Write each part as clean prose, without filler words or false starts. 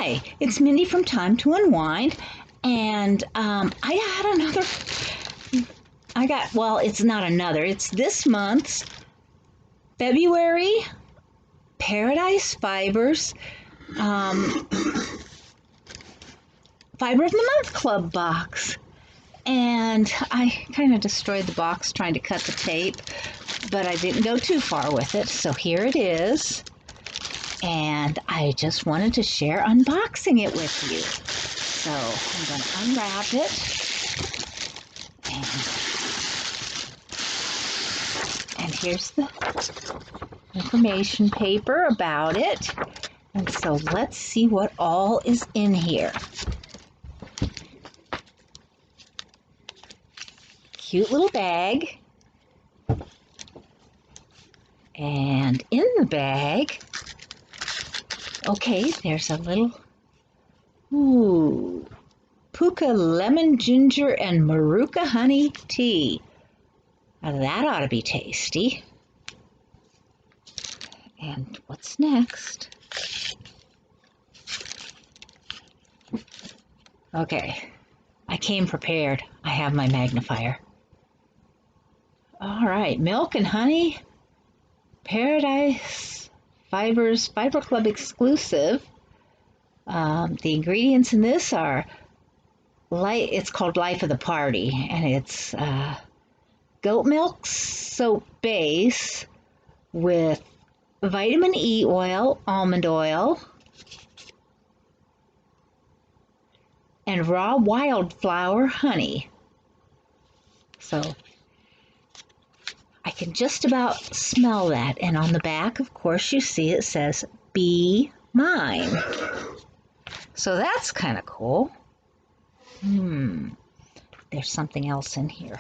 Hi, it's Mindy from Time to Unwind, and it's this month's February Paradise Fibers Fiber of the Month Club box. And I kind of destroyed the box trying to cut the tape, but I didn't go too far with it, so here it is. And I just wanted to share unboxing it with you. So I'm going to unwrap it. And here's the information paper about it. And so let's see what all is in here. Cute little bag. And in the bag, okay, there's a little, Puka lemon, ginger, and Maruka honey tea. Now that ought to be tasty. And what's next? Okay, I came prepared. I have my magnifier. All right, milk and honey, Paradise Fibers Fiber Club exclusive. The ingredients in this are it's called Life of the Party, and it's goat milk soap base with vitamin E oil, almond oil, and raw wildflower honey. So I can just about smell that. And on the back, of course, you see it says, "Be mine." So that's kind of cool. There's something else in here.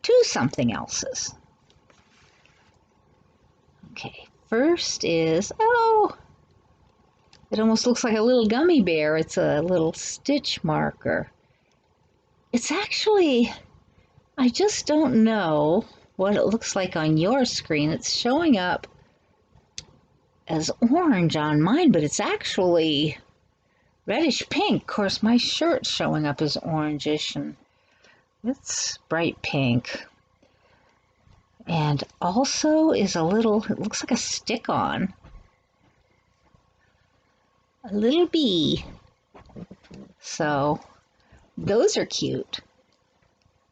Two something elses. Okay, first is, it almost looks like a little gummy bear. It's a little stitch marker. It's actually, I just don't know what it looks like on your screen. It's showing up as orange on mine, but it's actually reddish pink. Of course, my shirt's showing up as orangish, and it's bright pink. And also is a little, it looks like a stick-on. A little bee. So, those are cute.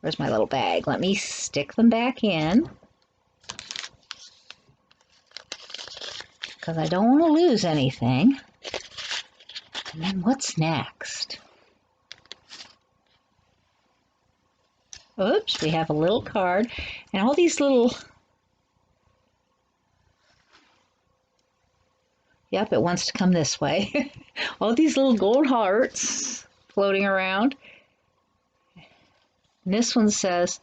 Where's my little bag? Let me stick them back in, because I don't want to lose anything. And then what's next? Oops, we have a little card. And all these little... Yep, it wants to come this way. All these little gold hearts floating around. And this one says,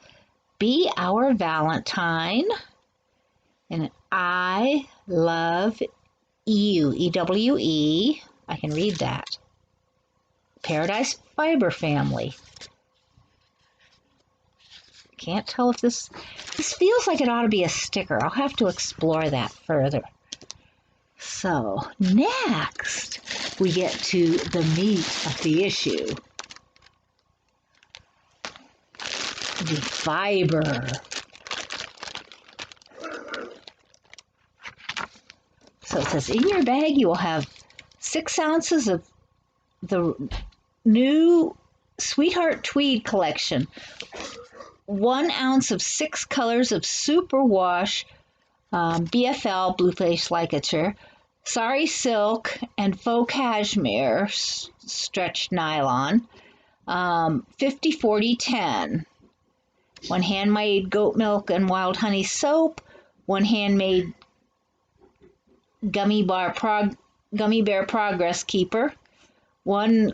"Be our Valentine." And I love you. E-W-E. I can read that. Paradise Fiber Family. Can't tell if this feels like it ought to be a sticker. I'll have to explore that further. So next we get to the meat of the issue. The fiber. So it says, in your bag you will have 6 ounces of the new Sweetheart Tweed collection, 1 ounce of 6 colors of superwash BFL Blueface Ligature, sari silk, and faux cashmere stretched nylon, 50-40-10. 1 handmade goat milk and wild honey soap, 1 handmade gummy bear progress keeper, 1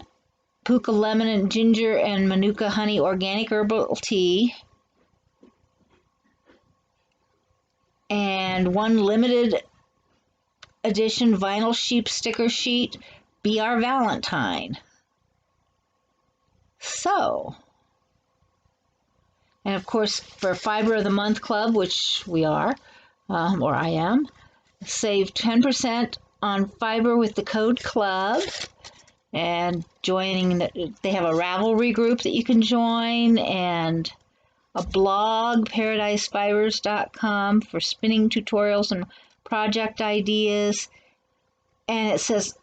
Puka lemon and ginger and Manuka honey organic herbal tea, and 1 limited edition vinyl sheep sticker sheet, "Be Our Valentine." So, and of course for Fiber of the Month Club, which we are, or I am, save 10% on Fiber with the Code Club and joining. They have a Ravelry group that you can join and a blog, paradisefibers.com, for spinning tutorials and project ideas. And it says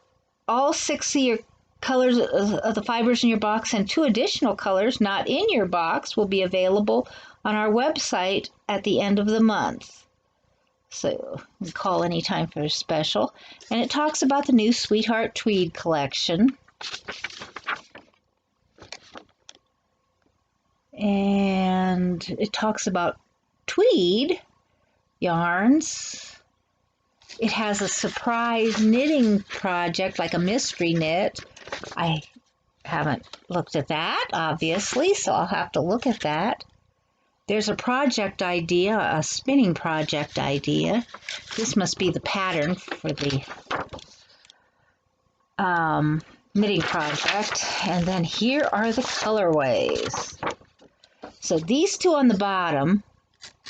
all 6 of your colors of the fibers in your box and 2 additional colors not in your box will be available on our website at the end of the month. So you can call anytime for a special. And it talks about the new Sweetheart Tweed collection. And it talks about tweed yarns. It has a surprise knitting project, like a mystery knit. I haven't looked at that, obviously, so I'll have to look at that. There's a project idea, a spinning project idea. This must be the pattern for the knitting project. And then here are the colorways. So these 2 on the bottom,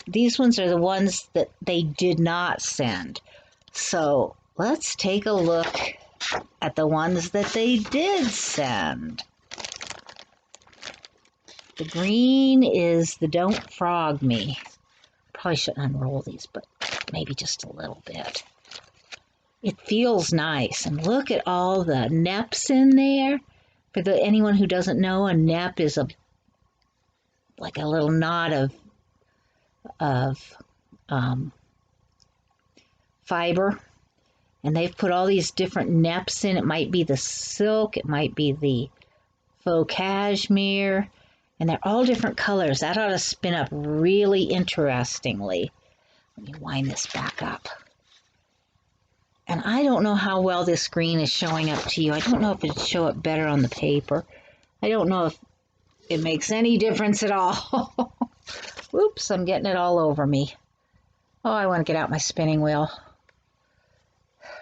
these ones are the ones that they did not send. So let's take a look at the ones that they did send. The green is the Don't Frog Me. Probably shouldn't unroll these, but maybe just a little bit. It feels nice. And look at all the neps in there. For anyone who doesn't know, a nep is like a little knot of fiber. And they've put all these different neps in. It might be the silk. It might be the faux cashmere. And they're all different colors. That ought to spin up really interestingly. Let me wind this back up. And I don't know how well this screen is showing up to you. I don't know if it'd show up better on the paper. I don't know if it makes any difference at all. Oops, I'm getting it all over me. Oh, I want to get out my spinning wheel.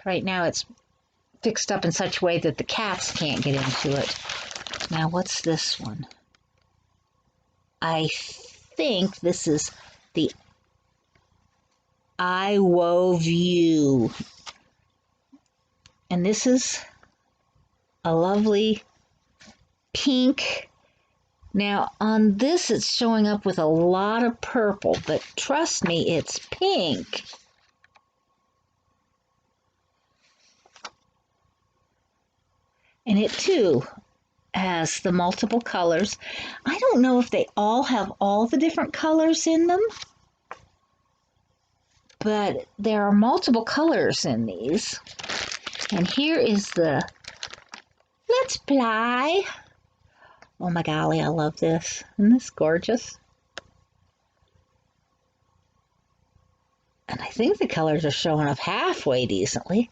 Right now it's fixed up in such a way that the cats can't get into it. Now, what's this one? I think this is the I Wove You. And this is a lovely pink. Now, on this, it's showing up with a lot of purple, but trust me, it's pink. And it, too, has the multiple colors. I don't know if they all have all the different colors in them, but there are multiple colors in these. And here is the Let's Fly. Oh my golly, I love this. Isn't this gorgeous? And I think the colors are showing up halfway decently.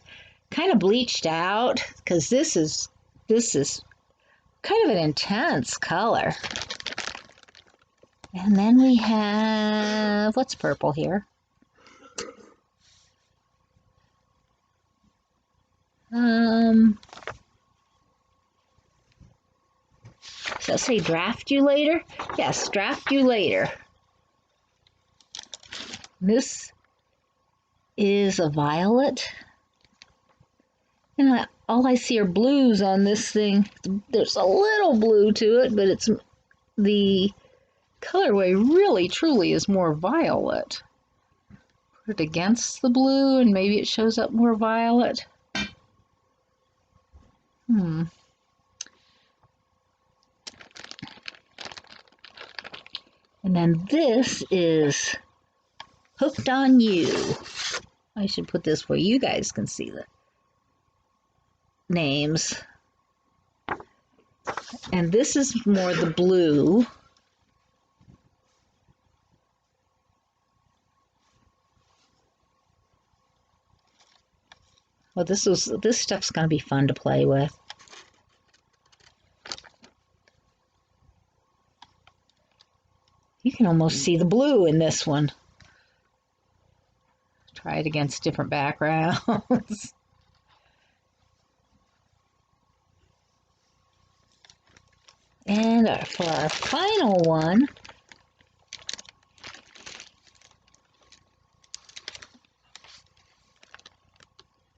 Kind of bleached out, because this is kind of an intense color. And then we have, what's purple here? Does that say draft you later? Yes, draft you later. This is a violet. And all I see are blues on this thing. There's a little blue to it, but it's the colorway really truly is more violet. Put it against the blue and maybe it shows up more violet. And then this is Hooked on You. I should put this where you guys can see the names. And this is more the blue. Well, this stuff's going to be fun to play with. You can almost see the blue in this one. Try it against different backgrounds. And for our final one,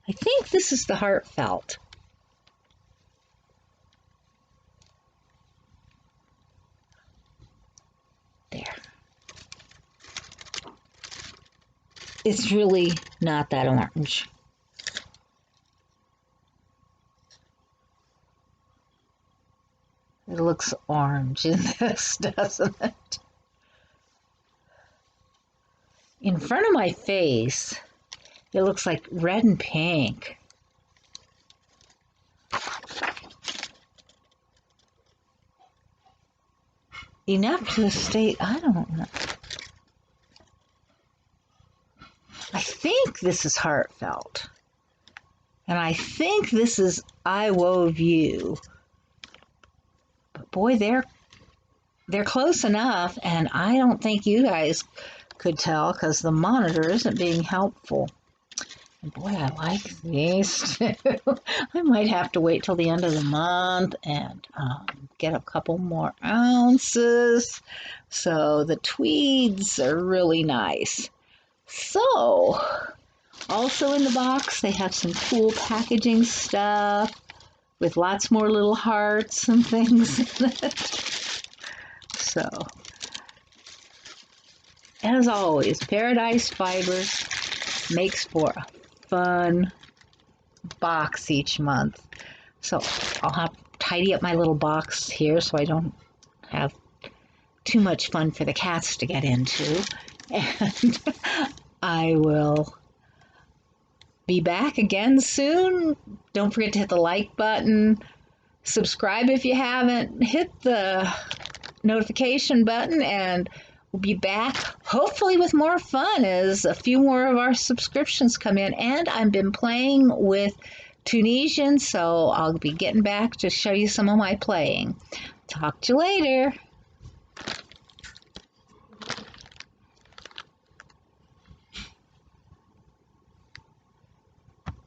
I think this is the heartfelt. There. It's really not that orange. It looks orange in this, doesn't it? In front of my face, it looks like red and pink. Enough to state, I don't know. I think this is heartfelt. And I think this is I Wove You. But boy, they're close enough, and I don't think you guys could tell because the monitor isn't being helpful. And boy, I like these too. I might have to wait till the end of the month and get a couple more ounces. So the tweeds are really nice. So, also in the box, they have some cool packaging stuff with lots more little hearts and things in it. So, as always, Paradise Fibers makes for a fun box each month. So I'll have to tidy up my little box here so I don't have too much fun for the cats to get into. And I will be back again soon. Don't forget to hit the like button. Subscribe if you haven't. Hit the notification button, and we'll be back hopefully with more fun as a few more of our subscriptions come in. And I've been playing with Tunisian, so I'll be getting back to show you some of my playing. Talk to you later.